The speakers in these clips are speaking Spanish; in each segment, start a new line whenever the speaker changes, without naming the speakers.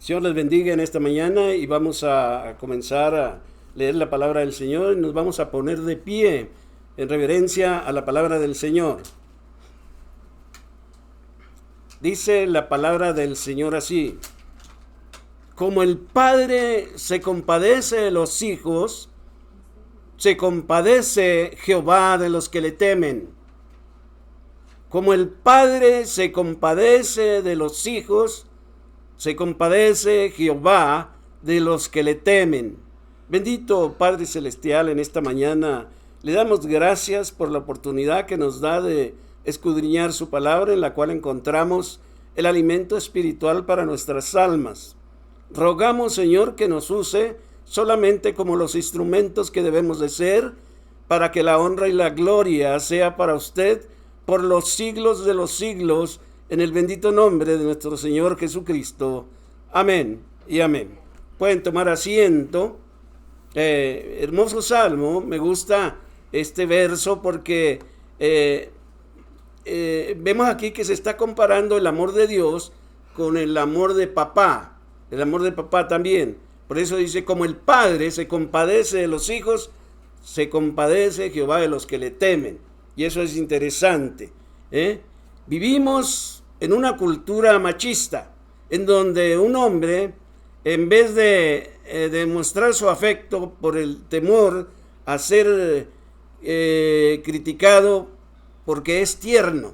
Señor les bendiga en esta mañana y vamos a comenzar a leer la palabra del Señor y nos vamos a poner de pie en reverencia a la palabra del Señor. Dice la palabra del Señor así: como el Padre se compadece de los hijos, se compadece Jehová de los que le temen. Como el Padre se compadece de los hijos, se compadece Jehová de los que le temen. Bendito Padre Celestial, en esta mañana le damos gracias por la oportunidad que nos da de escudriñar su palabra, en la cual encontramos el alimento espiritual para nuestras almas. Rogamos, Señor, que nos use solamente como los instrumentos que debemos de ser, para que la honra y la gloria sea para usted por los siglos de los siglos, en el bendito nombre de nuestro Señor Jesucristo. Amén y amén. Pueden tomar asiento. Hermoso salmo. Me gusta este verso porque vemos aquí que se está comparando el amor de Dios con el amor de papá. El amor de papá también. Por eso dice, como el Padre se compadece de los hijos, se compadece Jehová de los que le temen. Y eso es interesante. Vivimos en una cultura machista, en donde un hombre, en vez de demostrar su afecto por el temor a ser criticado porque es tierno,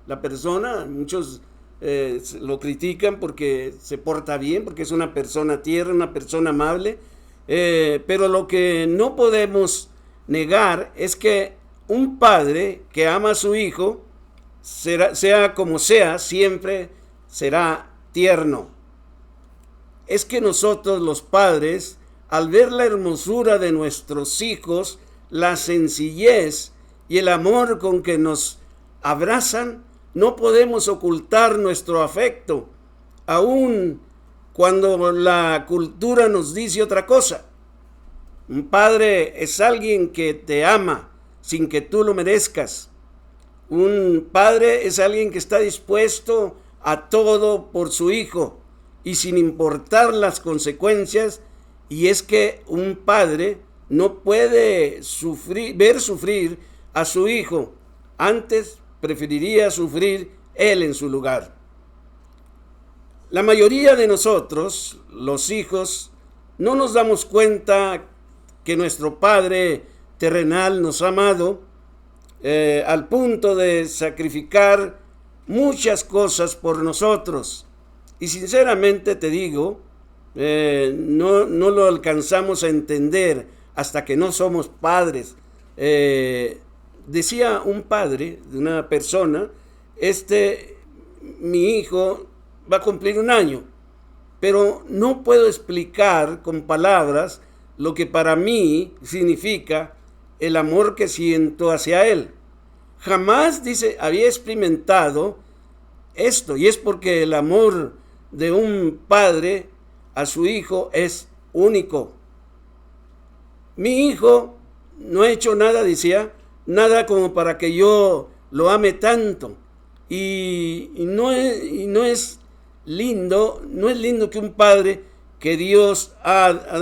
la persona, muchos lo critican porque se porta bien, porque es una persona tierna, una persona amable, pero lo que no podemos negar es que un padre que ama a su hijo, sea como sea, siempre será tierno. Es que nosotros los padres, al ver la hermosura de nuestros hijos, la sencillez y el amor con que nos abrazan, no podemos ocultar nuestro afecto, aun cuando la cultura nos dice otra cosa. Un padre es alguien que te ama sin que tú lo merezcas. Un padre es alguien que está dispuesto a todo por su hijo y sin importar las consecuencias. Y es que un padre no puede ver sufrir a su hijo. Antes preferiría sufrir él en su lugar. La mayoría de nosotros, los hijos, no nos damos cuenta que nuestro Padre terrenal nos ha amado al punto de sacrificar muchas cosas por nosotros. Y sinceramente te digo, no lo alcanzamos a entender hasta que no somos padres. Decía un padre de una persona, mi hijo va a cumplir 1 año, pero no puedo explicar con palabras lo que para mí significa el amor que siento hacia él. Jamás, dice, había experimentado esto, y es porque el amor de un padre a su hijo es único. Mi hijo no ha hecho nada, decía, nada como para que yo lo ame tanto. Y no es lindo que un padre que Dios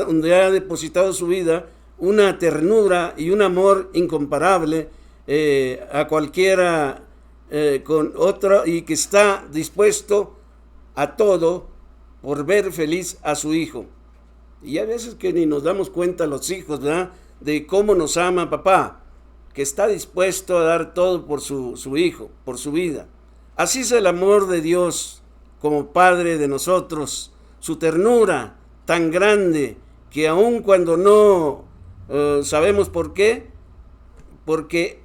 donde ha depositado su vida, una ternura y un amor incomparable a cualquiera con otro, y que está dispuesto a todo por ver feliz a su hijo. Y a veces que ni nos damos cuenta los hijos, ¿verdad?, de cómo nos ama papá, que está dispuesto a dar todo por su hijo, por su vida. Así es el amor de Dios como Padre de nosotros, su ternura tan grande que aun cuando no sabemos por qué, porque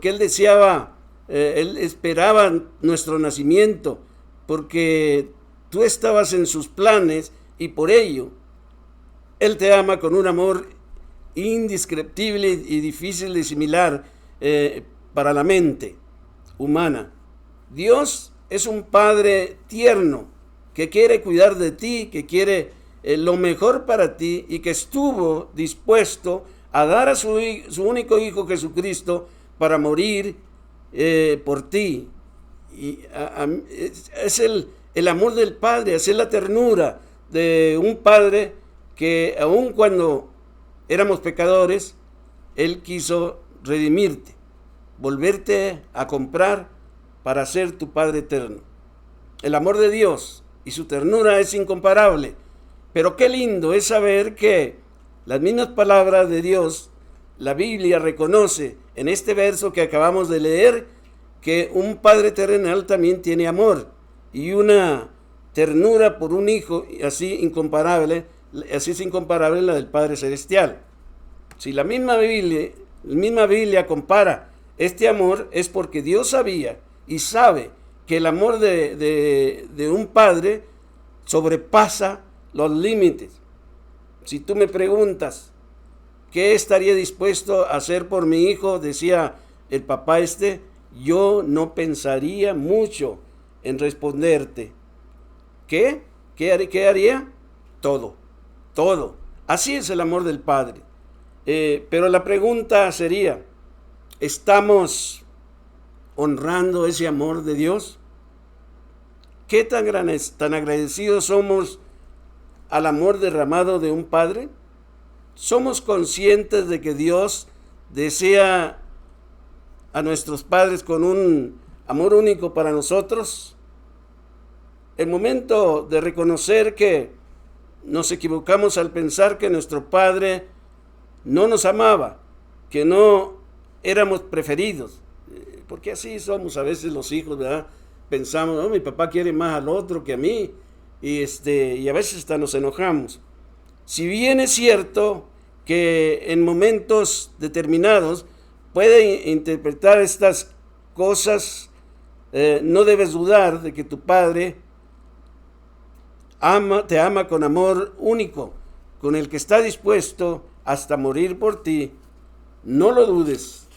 Él deseaba, Él esperaba nuestro nacimiento, porque tú estabas en sus planes y por ello Él te ama con un amor indescriptible y difícil de asimilar para la mente humana. Dios es un Padre tierno que quiere cuidar de ti, que quiere lo mejor para ti y que estuvo dispuesto a dar a su único Hijo Jesucristo para morir por ti. Y es el amor del Padre, es la ternura de un Padre que aun cuando éramos pecadores, Él quiso redimirte, volverte a comprar para ser tu Padre eterno. El amor de Dios y su ternura es incomparable, pero qué lindo es saber que las mismas palabras de Dios, la Biblia reconoce en este verso que acabamos de leer, que un Padre terrenal también tiene amor y una ternura por un hijo así es incomparable la del Padre celestial. Si la misma Biblia compara este amor, es porque Dios sabía y sabe que el amor de un padre sobrepasa los límites. Si tú me preguntas, ¿qué estaría dispuesto a hacer por mi hijo? Decía el papá yo no pensaría mucho en responderte. ¿Qué? ¿Qué haría? Todo. Así es el amor del Padre. Pero la pregunta sería, ¿estamos honrando ese amor de Dios? ¿Qué tan agradecidos somos al amor derramado de un Padre? ¿Somos conscientes de que Dios desea a nuestros padres con un amor único para nosotros? El momento de reconocer que nos equivocamos al pensar que nuestro Padre no nos amaba, que no éramos preferidos, porque así somos a veces los hijos, ¿verdad? Pensamos, mi papá quiere más al otro que a mí, y a veces hasta nos enojamos. Si bien es cierto que en momentos determinados puede interpretar estas cosas, no debes dudar de que tu Padre te ama con amor único, con el que está dispuesto hasta morir por ti. No lo dudes.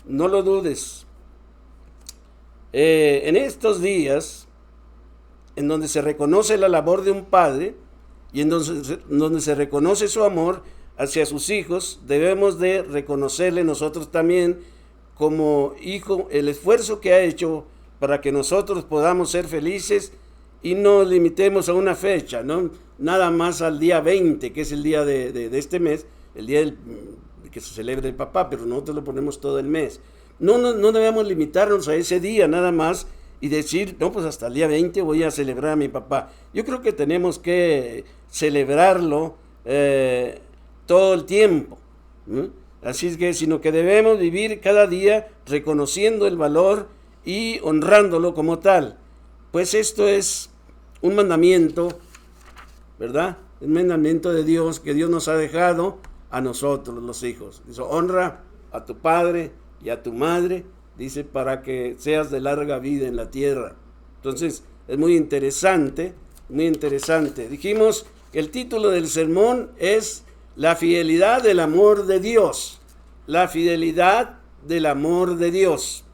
En estos días, en donde se reconoce la labor de un padre y en donde se reconoce su amor hacia sus hijos, debemos de reconocerle nosotros también como hijo el esfuerzo que ha hecho para que nosotros podamos ser felices y no limitemos a una fecha, ¿no? Nada más al día 20, que es el día de este mes, el día que se celebra el papá, pero nosotros lo ponemos todo el mes. No debemos limitarnos a ese día nada más y decir, no, pues hasta el día 20 voy a celebrar a mi papá. Yo creo que tenemos que celebrarlo todo el tiempo, ¿no? Así es que, sino que debemos vivir cada día reconociendo el valor y honrándolo como tal. Pues esto es un mandamiento, ¿verdad? Un mandamiento de Dios que Dios nos ha dejado a nosotros, los hijos. Dice, honra a tu padre y a tu madre, dice, para que seas de larga vida en la tierra. Entonces, es muy interesante, muy interesante. Dijimos que el título del sermón es la fidelidad del amor de Dios. La fidelidad del amor de Dios.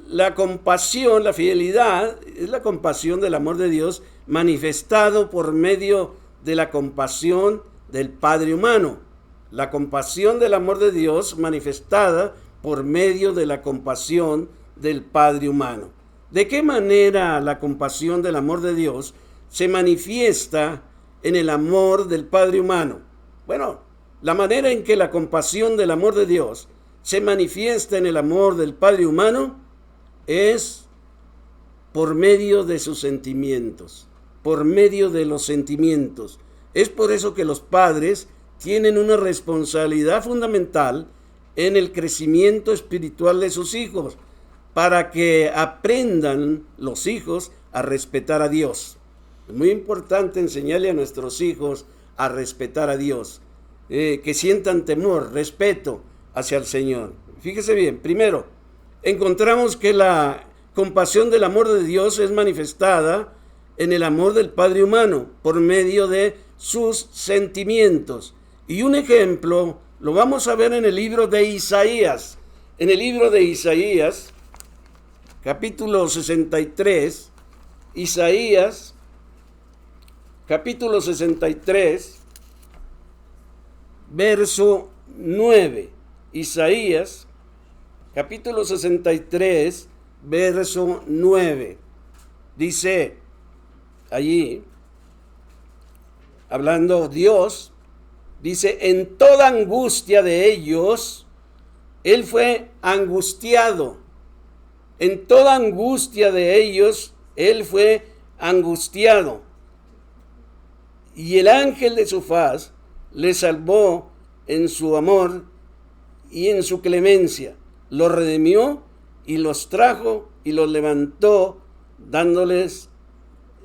La compasión, la fidelidad, es la compasión del amor de Dios manifestado por medio de la compasión del Padre humano. La compasión del amor de Dios manifestada por medio de la compasión del Padre humano. ¿De qué manera la compasión del amor de Dios se manifiesta en el amor del Padre humano? Bueno, la manera en que la compasión del amor de Dios se manifiesta en el amor del Padre humano es por medio de sus sentimientos, por medio de los sentimientos. Es por eso que los padres tienen una responsabilidad fundamental en el crecimiento espiritual de sus hijos, para que aprendan los hijos a respetar a Dios. Es muy importante enseñarle a nuestros hijos a respetar a Dios, que sientan temor, respeto hacia el Señor. Fíjese bien, primero, encontramos que la compasión del amor de Dios es manifestada en el amor del Padre humano por medio de sus sentimientos. Y un ejemplo lo vamos a ver en el libro de Isaías. En el libro de Isaías, capítulo 63, Isaías, capítulo 63, verso 9. Isaías, capítulo 63, verso 9. Dice allí, hablando Dios, dice, en toda angustia de ellos, Él fue angustiado. En toda angustia de ellos, Él fue angustiado. Y el ángel de su faz le salvó en su amor y en su clemencia. Los redimió y los trajo y los levantó, dándoles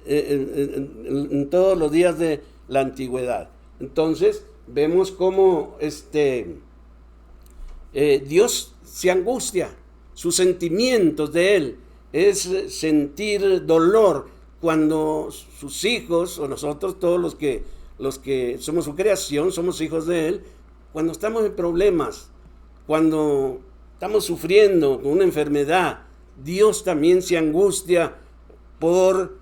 en todos los días de la antigüedad. Entonces, vemos cómo Dios se angustia. Sus sentimientos de Él es sentir dolor cuando sus hijos, o nosotros todos los que somos su creación, somos hijos de Él, cuando estamos en problemas, cuando estamos sufriendo con una enfermedad, Dios también se angustia por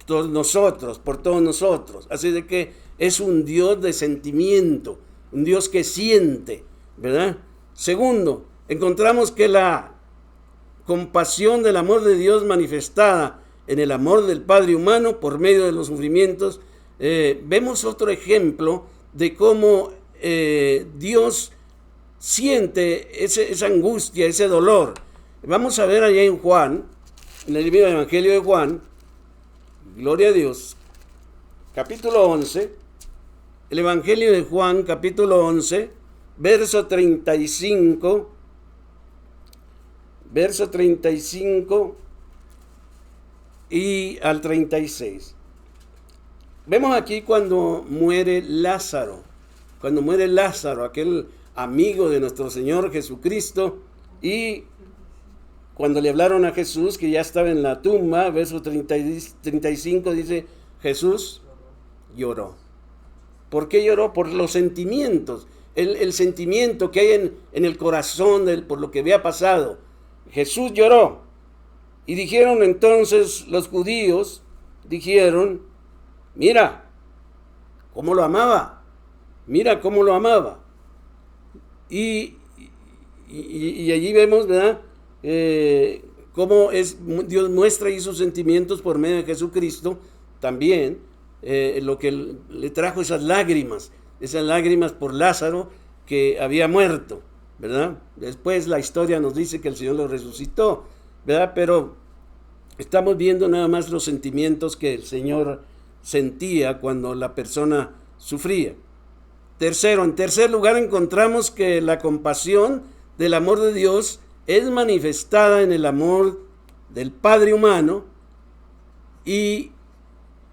todos nosotros, por todos nosotros. Así de que es un Dios de sentimiento, un Dios que siente, ¿verdad? Segundo, encontramos que la compasión del amor de Dios manifestada en el amor del Padre humano por medio de los sufrimientos, vemos otro ejemplo de cómo Dios siente esa angustia, ese dolor. Vamos a ver allá en Juan, en el libro del Evangelio de Juan, gloria a Dios, capítulo 11, el Evangelio de Juan, capítulo 11, verso 35, y al 36. Vemos aquí cuando muere Lázaro, aquel amigo de nuestro Señor Jesucristo, y cuando le hablaron a Jesús que ya estaba en la tumba, verso 35 dice, Jesús lloró. ¿Por qué lloró? Por los sentimientos, el sentimiento que hay en el corazón por lo que había pasado. Jesús lloró. Y dijeron entonces los judíos, mira cómo lo amaba, Y allí vemos, ¿verdad? Cómo Dios muestra ahí sus sentimientos por medio de Jesucristo, también lo que le trajo esas lágrimas por Lázaro que había muerto, ¿verdad? Después la historia nos dice que el Señor lo resucitó, ¿verdad? Pero estamos viendo nada más los sentimientos que el Señor sentía cuando la persona sufría. En tercer lugar encontramos que la compasión del amor de Dios es manifestada en el amor del Padre humano,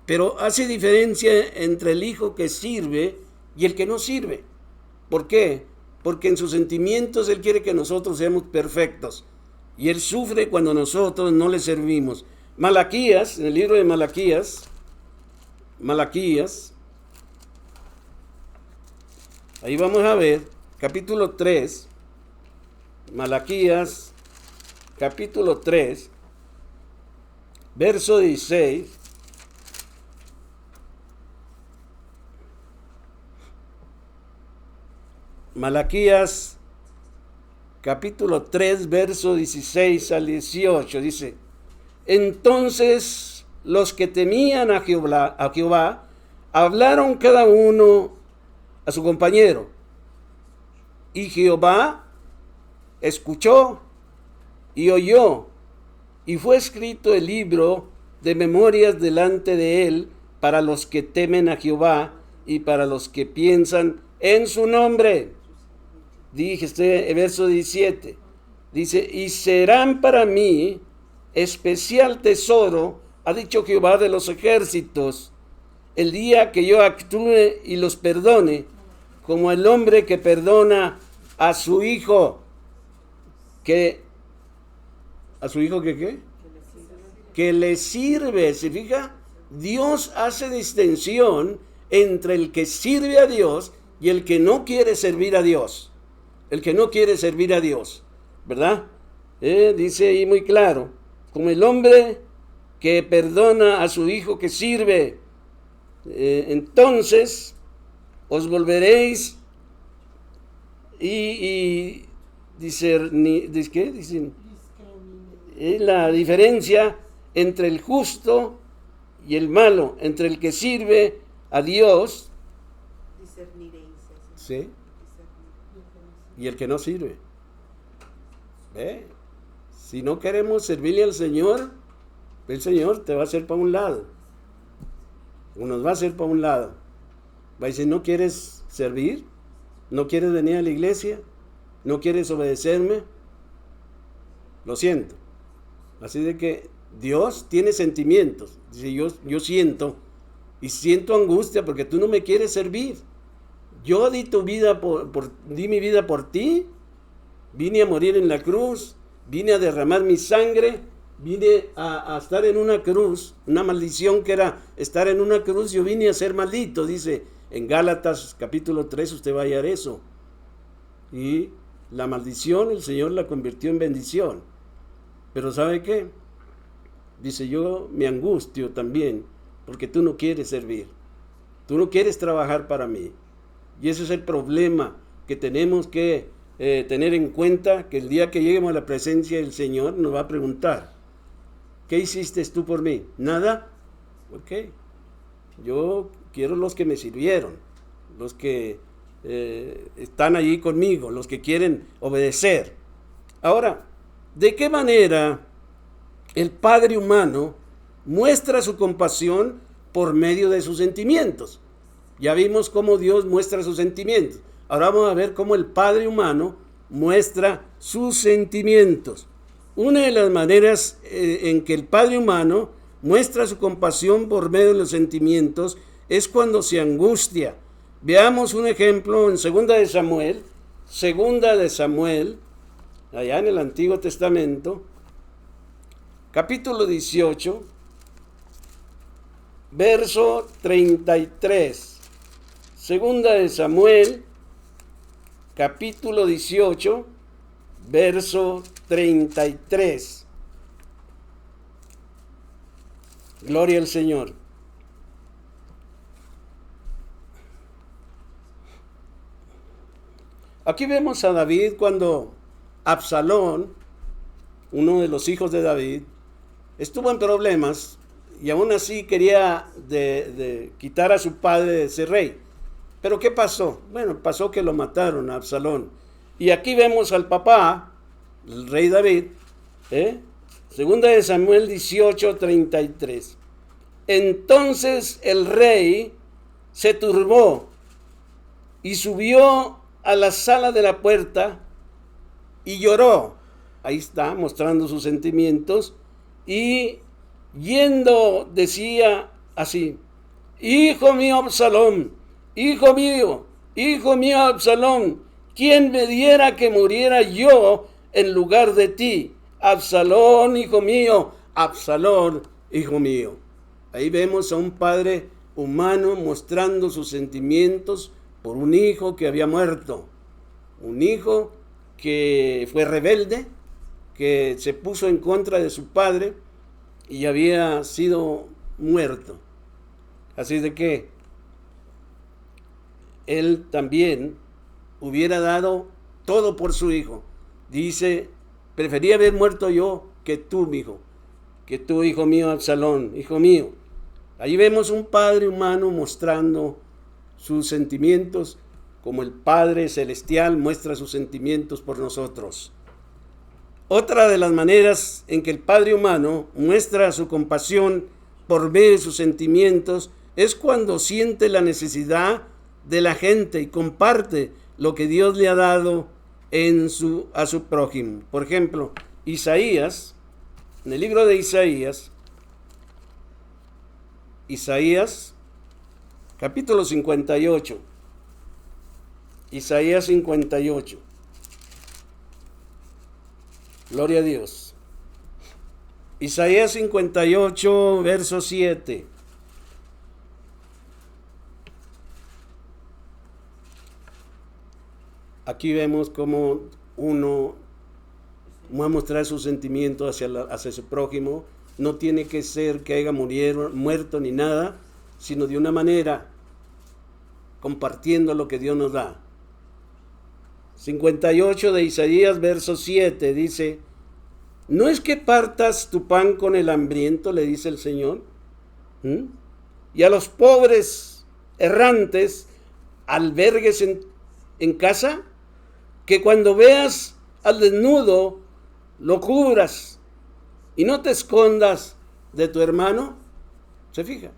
pero hace diferencia entre el Hijo que sirve y el que no sirve. ¿Por qué? Porque en sus sentimientos Él quiere que nosotros seamos perfectos, y Él sufre cuando nosotros no le servimos. Malaquías, en el libro de Malaquías, ahí vamos a ver, capítulo 3, Malaquías, capítulo 3, verso 16. Malaquías, capítulo 3, verso 16 al 18, dice, entonces los que temían a Jehová hablaron cada uno a su compañero, y Jehová escuchó y oyó, y fue escrito el libro de memorias delante de él para los que temen a Jehová y para los que piensan en su nombre. Dije verso 17, dice, y serán para mí especial tesoro, ha dicho Jehová de los ejércitos, el día que yo actúe y los perdone, como el hombre que perdona a su hijo, que le sirve. ¿Se fija? Dios hace distinción entre el que sirve a Dios y el que no quiere servir a Dios. ¿Verdad? Dice ahí muy claro, como el hombre que perdona a su hijo que sirve, entonces os volveréis y ¿qué? Dicen, la diferencia entre el justo y el malo, entre el que sirve a Dios,
Discerniréis.
¿sí? Y el que no sirve. ¿Ve? Si no queremos servirle al Señor, el Señor te va a hacer para un lado. O nos va a hacer para un lado. Va a decir, ¿no quieres servir? ¿No quieres venir a la iglesia? ¿No quieres obedecerme? Lo siento. Así de que Dios tiene sentimientos. Dice, yo siento, y siento angustia porque tú no me quieres servir. Yo di di mi vida por ti. Vine a morir en la cruz. Vine a derramar mi sangre. Vine a estar en una cruz. Una maldición que era estar en una cruz. Yo vine a ser maldito, dice en Gálatas capítulo 3. Usted va a hallar eso. Y la maldición el Señor la convirtió en bendición. Pero ¿sabe qué? Dice, yo me angustio también porque tú no quieres servir. Tú no quieres trabajar para mí. Y ese es el problema que tenemos que tener en cuenta, que el día que lleguemos a la presencia del Señor nos va a preguntar, ¿qué hiciste tú por mí? ¿Nada? Ok. Yo quiero los que me sirvieron, los que están allí conmigo, los que quieren obedecer. Ahora, ¿de qué manera el Padre humano muestra su compasión por medio de sus sentimientos? Ya vimos cómo Dios muestra sus sentimientos. Ahora vamos a ver cómo el Padre humano muestra sus sentimientos. Una de las maneras en que el Padre humano muestra su compasión por medio de los sentimientos es cuando se angustia. Veamos un ejemplo en Segunda de Samuel, allá en el Antiguo Testamento, capítulo 18, verso 33. Segunda de Samuel, capítulo 18, verso 33. Gloria al Señor. Aquí vemos a David cuando Absalón, uno de los hijos de David, estuvo en problemas y aún así quería de quitar a su padre de ser rey. ¿Pero qué pasó? Bueno, pasó que lo mataron a Absalón. Y aquí vemos al papá, el rey David, Segunda de Samuel 18, 33. Entonces el rey se turbó y subió a la sala de la puerta y lloró. Ahí está, mostrando sus sentimientos. Y yendo decía así, hijo mío Absalón, hijo mío Absalón, ¿quién me diera que muriera yo en lugar de ti? Absalón, hijo mío, Absalón, hijo mío. Ahí vemos a un padre humano mostrando sus sentimientos por un hijo que había muerto. Un hijo que fue rebelde, que se puso en contra de su padre y había sido muerto. Así de que él también hubiera dado todo por su hijo. Dice, prefería haber muerto yo que tú, mi hijo, que tú, hijo mío, Absalón, hijo mío. Allí vemos un padre humano mostrando sus sentimientos, como el Padre Celestial muestra sus sentimientos por nosotros. Otra de las maneras en que el Padre humano muestra su compasión por medio de sus sentimientos es cuando siente la necesidad de la gente y comparte lo que Dios le ha dado a su prójimo. Por ejemplo, Isaías, en el libro de Isaías, capítulo 58. Isaías 58. Gloria a Dios. Isaías 58, verso 7. Aquí vemos cómo uno va a mostrar sus sentimientos hacia su prójimo. No tiene que ser que haya muerto ni nada, sino de una manera compartiendo lo que Dios nos da. 58 de Isaías, verso 7, dice, ¿no es que partas tu pan con el hambriento? Le dice el Señor. Y a los pobres errantes albergues en casa, que cuando veas al desnudo lo cubras y no te escondas de tu hermano. ¿Se fija?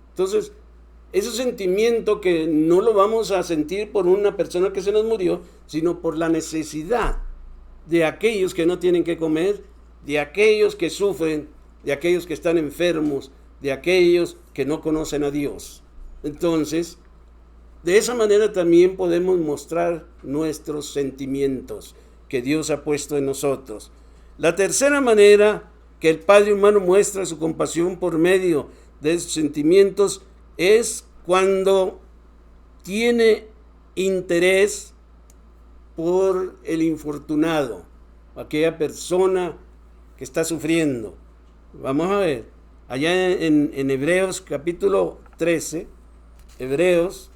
Entonces, ese sentimiento que no lo vamos a sentir por una persona que se nos murió, sino por la necesidad de aquellos que no tienen que comer, de aquellos que sufren, de aquellos que están enfermos, de aquellos que no conocen a Dios. Entonces, de esa manera también podemos mostrar nuestros sentimientos que Dios ha puesto en nosotros. La tercera manera que el Padre humano muestra su compasión por medio de sus sentimientos es cuando tiene interés por el infortunado, aquella persona que está sufriendo. Vamos a ver, allá en Hebreos capítulo 13, Hebreos,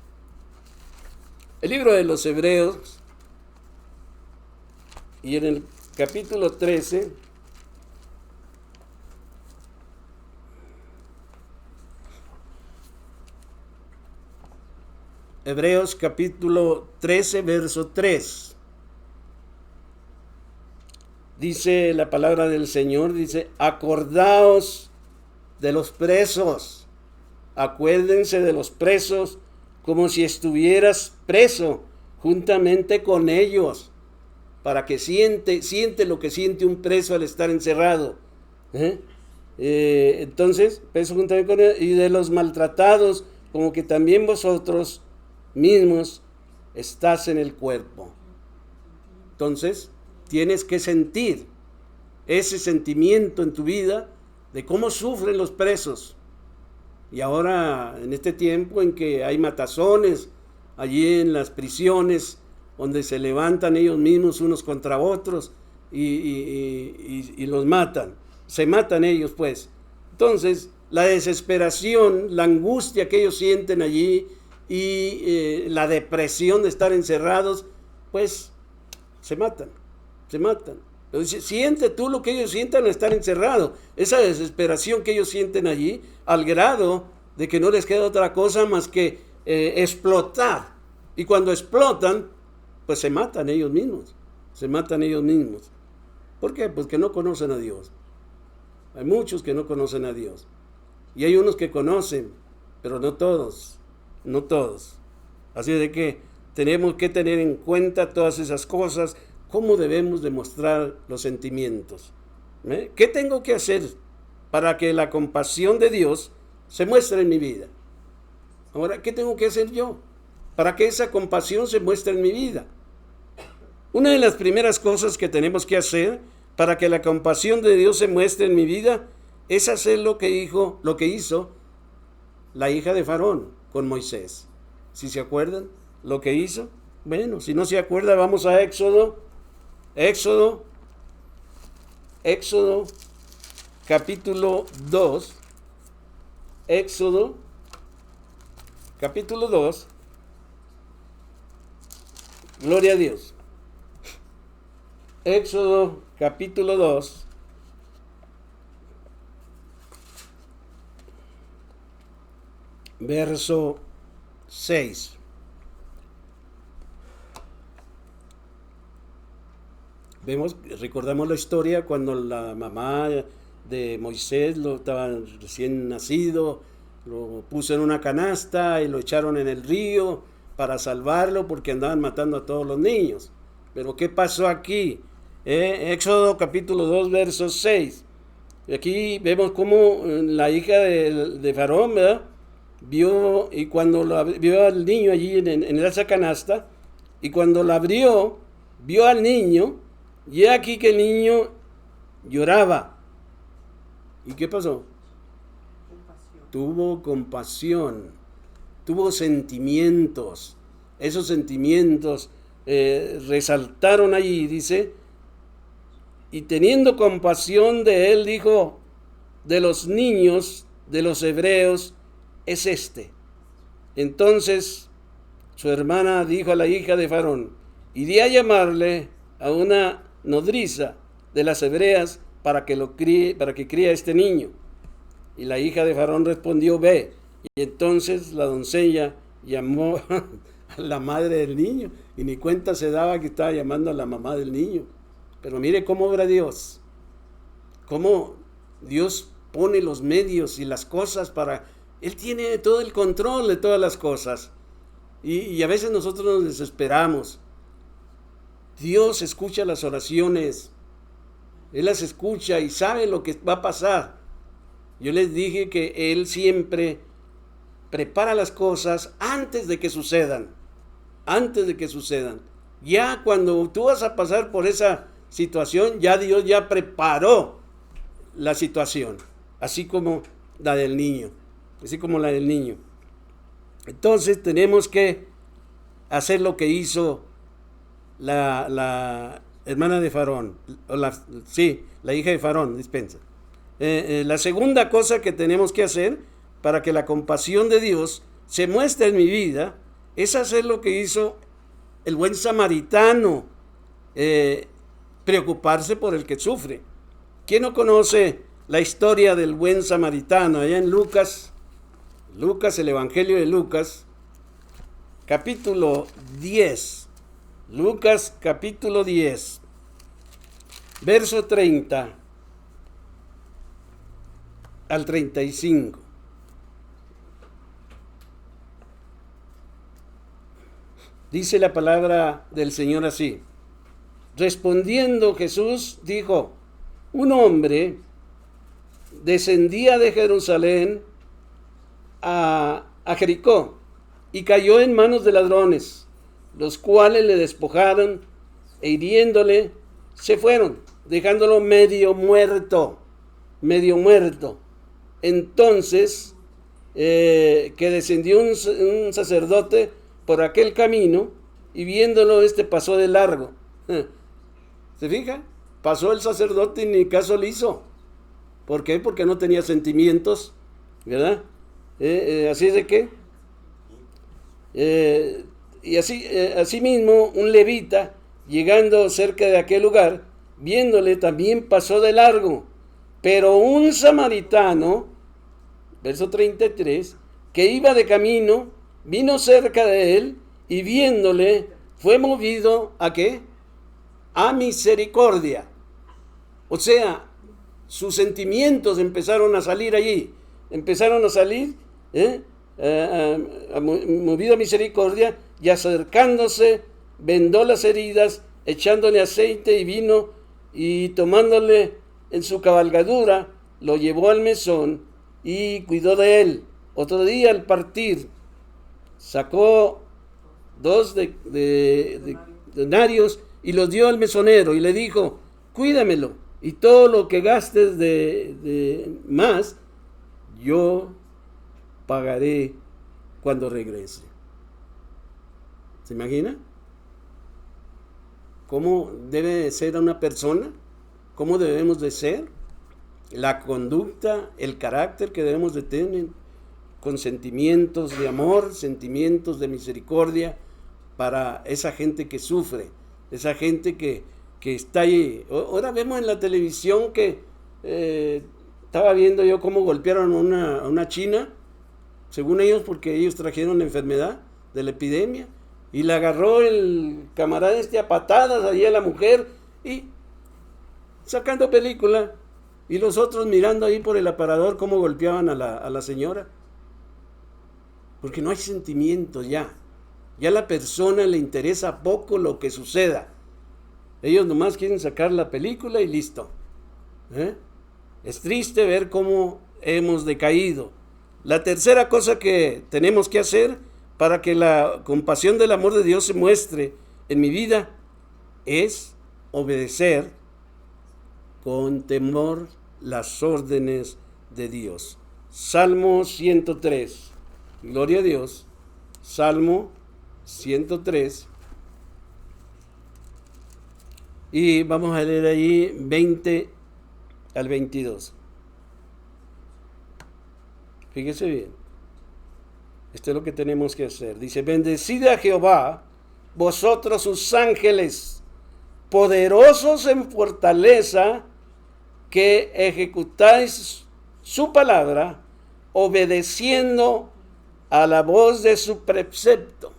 el libro de los Hebreos, y en el capítulo 13, Hebreos capítulo 13, verso 3. Dice la palabra del Señor, dice, acordaos de los presos, acuérdense de los presos como si estuvieras preso juntamente con ellos, para que siente lo que siente un preso al estar encerrado. Entonces, preso juntamente con ellos, y de los maltratados, como que también vosotros mismos estás en el cuerpo. Entonces, tienes que sentir ese sentimiento en tu vida de cómo sufren los presos. Y ahora, en este tiempo en que hay matazones, allí en las prisiones, donde se levantan ellos mismos unos contra otros y los matan. Se matan ellos, pues. Entonces, la desesperación, la angustia que ellos sienten allí y la depresión de estar encerrados, pues, se matan. Entonces, siente tú lo que ellos sienten al estar encerrados, esa desesperación que ellos sienten allí, al grado de que no les queda otra cosa más que explotar. Y cuando explotan, pues se matan ellos mismos. ¿Por qué? Pues que no conocen a Dios. Hay muchos que no conocen a Dios. Y hay unos que conocen, pero no todos. Así de que tenemos que tener en cuenta todas esas cosas, cómo debemos demostrar los sentimientos. ¿Qué tengo que hacer para que la compasión de Dios se muestre en mi vida? Ahora, ¿qué tengo que hacer yo para que esa compasión se muestre en mi vida? Una de las primeras cosas que tenemos que hacer para que la compasión de Dios se muestre en mi vida es hacer lo que hizo la hija de Faraón con Moisés. ¿Sí se acuerdan lo que hizo? Bueno, si no se acuerda, vamos a Éxodo capítulo 2. Éxodo capítulo 2. Gloria a Dios. Éxodo capítulo 2. Verso 6. Recordamos la historia cuando la mamá de Moisés estaba recién nacido, lo puso en una canasta y lo echaron en el río para salvarlo porque andaban matando a todos los niños. Pero ¿qué pasó aquí? Éxodo capítulo 2, verso 6. Aquí vemos cómo la hija de Faraón, ¿verdad?, vio, y cuando vio al niño allí en esa canasta, y cuando la abrió, vio al niño, y aquí que el niño lloraba. ¿Y qué pasó? Tuvo compasión, tuvo sentimientos. Esos sentimientos resaltaron allí, dice, y teniendo compasión de él, dijo, de los niños, de los hebreos, es este. Entonces su hermana dijo a la hija de Faraón, iré a llamarle a una nodriza de las hebreas para que críe a este niño. Y la hija de Faraón respondió, ve. Y entonces la doncella llamó a la madre del niño y ni cuenta se daba que estaba llamando a la mamá del niño. Pero mire cómo obra Dios, cómo Dios pone los medios y las cosas para... Él tiene todo el control de todas las cosas. Y a veces nosotros nos desesperamos. Dios escucha las oraciones. Él las escucha y sabe lo que va a pasar. Yo les dije que Él siempre prepara las cosas antes de que sucedan. Antes de que sucedan. Ya cuando tú vas a pasar por esa situación, ya Dios ya preparó la situación. Así como la del niño. Así como la del niño. Entonces tenemos que hacer lo que hizo la hermana de Faraón, la hija de Faraón, dispensa. La segunda cosa que tenemos que hacer para que la compasión de Dios se muestre en mi vida es hacer lo que hizo el buen samaritano, preocuparse por el que sufre. ¿Quién no conoce la historia del buen samaritano? Allá en Lucas, el Evangelio de Lucas, capítulo 10. Lucas capítulo 10, verso 30 al 35. Dice la palabra del Señor así. Respondiendo Jesús dijo, un hombre descendía de Jerusalén a Jericó y cayó en manos de ladrones, los cuales le despojaron e hiriéndole se fueron, dejándolo medio muerto. Entonces, que descendió un sacerdote por aquel camino y viéndolo pasó de largo. ¿Se fija? Pasó el sacerdote y ni caso le hizo. ¿Por qué? Porque no tenía sentimientos, ¿verdad? Así es de que... y así mismo un levita, llegando cerca de aquel lugar, viéndole también pasó de largo. Pero un samaritano, verso 33, que iba de camino, vino cerca de él y viéndole fue movido ¿a qué? A misericordia. O sea, sus sentimientos empezaron a salir allí. Movido a misericordia, y acercándose, vendó las heridas, echándole aceite y vino, y tomándole en su cabalgadura, lo llevó al mesón y cuidó de él. Otro día al partir, sacó 2 denarios y los dio al mesonero y le dijo, cuídamelo, y todo lo que gastes de más, yo pagaré cuando regrese. ¿Se imagina? ¿Cómo debe ser una persona? ¿Cómo debemos de ser? La conducta, el carácter que debemos de tener, con sentimientos de amor, sentimientos de misericordia para esa gente que sufre, esa gente que está ahí. Ahora vemos en la televisión que estaba viendo yo cómo golpearon a una china, según ellos, porque ellos trajeron la enfermedad de la epidemia, y la agarró el camarada a patadas allí a la mujer, y sacando película, y los otros mirando ahí por el aparador cómo golpeaban a la señora. Porque no hay sentimientos ya. Ya a la persona le interesa poco lo que suceda. Ellos nomás quieren sacar la película y listo. Es triste ver cómo hemos decaído. La tercera cosa que tenemos que hacer para que la compasión del amor de Dios se muestre en mi vida es obedecer con temor las órdenes de Dios. Salmo 103. Gloria a Dios. Salmo 103. Y vamos a leer ahí 20 al 22. Fíjese bien. Esto es lo que tenemos que hacer. Dice, bendecid a Jehová, vosotros sus ángeles, poderosos en fortaleza, que ejecutáis su palabra, obedeciendo a la voz de su precepto.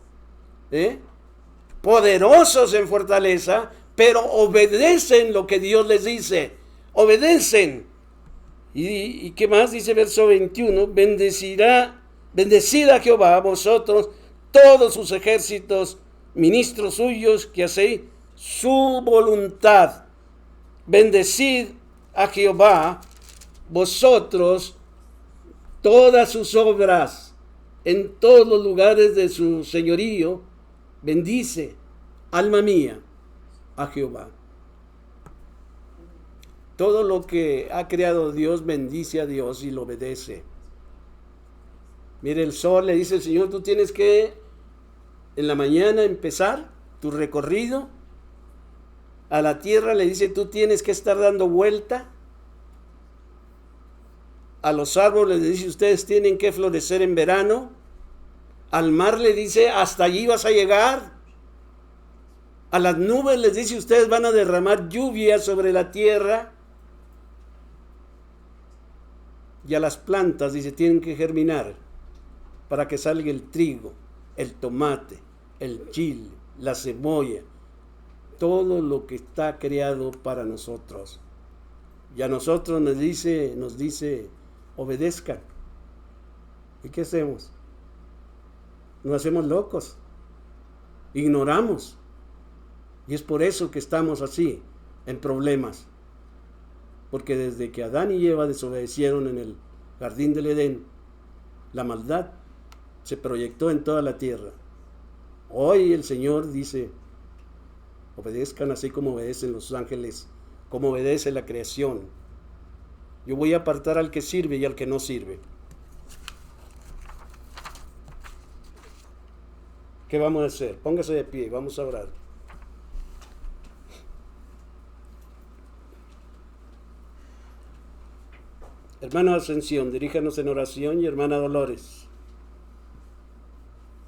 Poderosos en fortaleza, pero obedecen lo que Dios les dice. Obedecen. ¿Y qué más dice verso 21? Bendecid a Jehová vosotros, todos sus ejércitos, ministros suyos, que hacéis su voluntad. Bendecid a Jehová vosotros, todas sus obras, en todos los lugares de su señorío. Bendice, alma mía, a Jehová. Todo lo que ha creado Dios bendice a Dios y lo obedece. Mire, el sol le dice al Señor, tú tienes que en la mañana empezar tu recorrido. A la tierra le dice, tú tienes que estar dando vuelta. A los árboles le dice, ustedes tienen que florecer en verano. Al mar le dice, hasta allí vas a llegar. A las nubes les dice, ustedes van a derramar lluvia sobre la tierra. Y a las plantas dice, tienen que germinar para que salga el trigo, el tomate, el chile, la cebolla, todo lo que está creado para nosotros. Y a nosotros nos dice, obedezcan. ¿Y qué hacemos? Nos hacemos locos, ignoramos. Y es por eso que estamos así, en problemas. Porque desde que Adán y Eva desobedecieron en el jardín del Edén, la maldad se proyectó en toda la tierra. Hoy el Señor dice, obedezcan así como obedecen los ángeles, como obedece la creación. Yo voy a apartar al que sirve y al que no sirve. ¿Qué vamos a hacer? Póngase de pie, vamos a orar. Hermana Ascensión, diríjanos en oración, y hermana Dolores.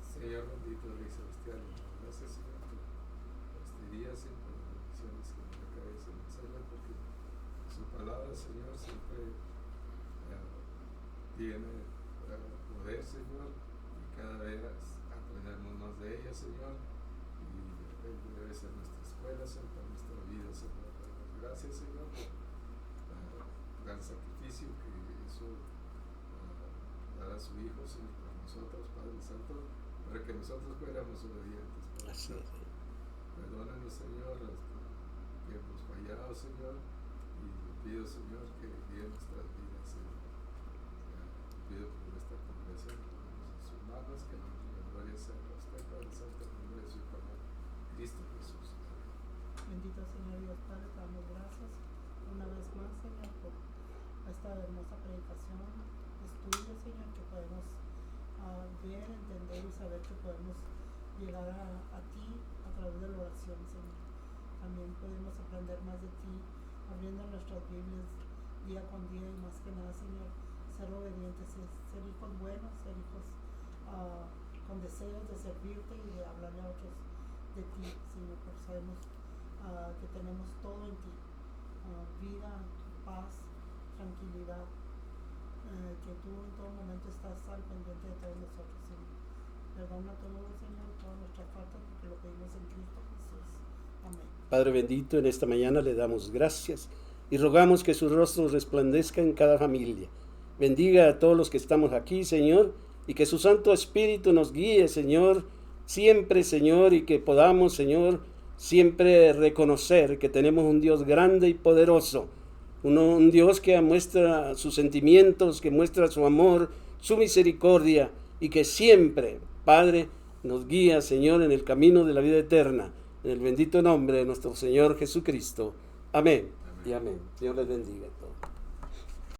Señor bendito, Rey Celestial, gracias, Señor, por este día, siempre las bendiciones que nos recaes en el cielo, porque su palabra, Señor, siempre tiene poder, Señor, y cada vez aprendemos más de ella, Señor, y debe ser nuestra escuela, Señor, para nuestra vida, Señor. Gracias, Señor, por el gran sacrificio que hizo dar a su Hijo, Señor, por nosotros, Padre Santo, para que nosotros fuéramos obedientes, Padre Santo. Perdónanos, Señor, que hemos fallado, Señor, y te pido, Señor, que guíe nuestras vidas, Señor. Pido por esta congregación, por sus manos, que la gloria sea para usted, Padre Santo, en nombre de su Hijo, Cristo Jesús.
Bendito Señor Dios Padre, te damos gracias una vez más, Señor, por esta hermosa predicación, estudio, Señor, que podemos ver, entender y saber que podemos llegar a ti a través de la oración, Señor. También podemos aprender más de ti, abriendo nuestras Biblias día con día, y más que nada, Señor, ser obedientes, ser hijos buenos, ser hijos con deseos de servirte y de hablarle a otros de ti, Señor, porque sabemos que tenemos todo en ti, vida, paz, tranquilidad, que tú en todo momento estás al pendiente de todos nosotros, Señor. Perdona todo, Señor, todas nuestras faltas, porque lo pedimos en Cristo Jesús. Amén.
Padre bendito, en esta mañana le damos gracias y rogamos que su rostro resplandezca en cada familia. Bendiga a todos los que estamos aquí, Señor, y que su Santo Espíritu nos guíe, Señor, siempre, Señor, y que podamos, Señor, siempre reconocer que tenemos un Dios grande y poderoso, un Dios que muestra sus sentimientos, que muestra su amor, su misericordia, y que siempre, Padre, nos guía, Señor, en el camino de la vida eterna, en el bendito nombre de nuestro Señor Jesucristo. Amén. Y amén. Dios les bendiga.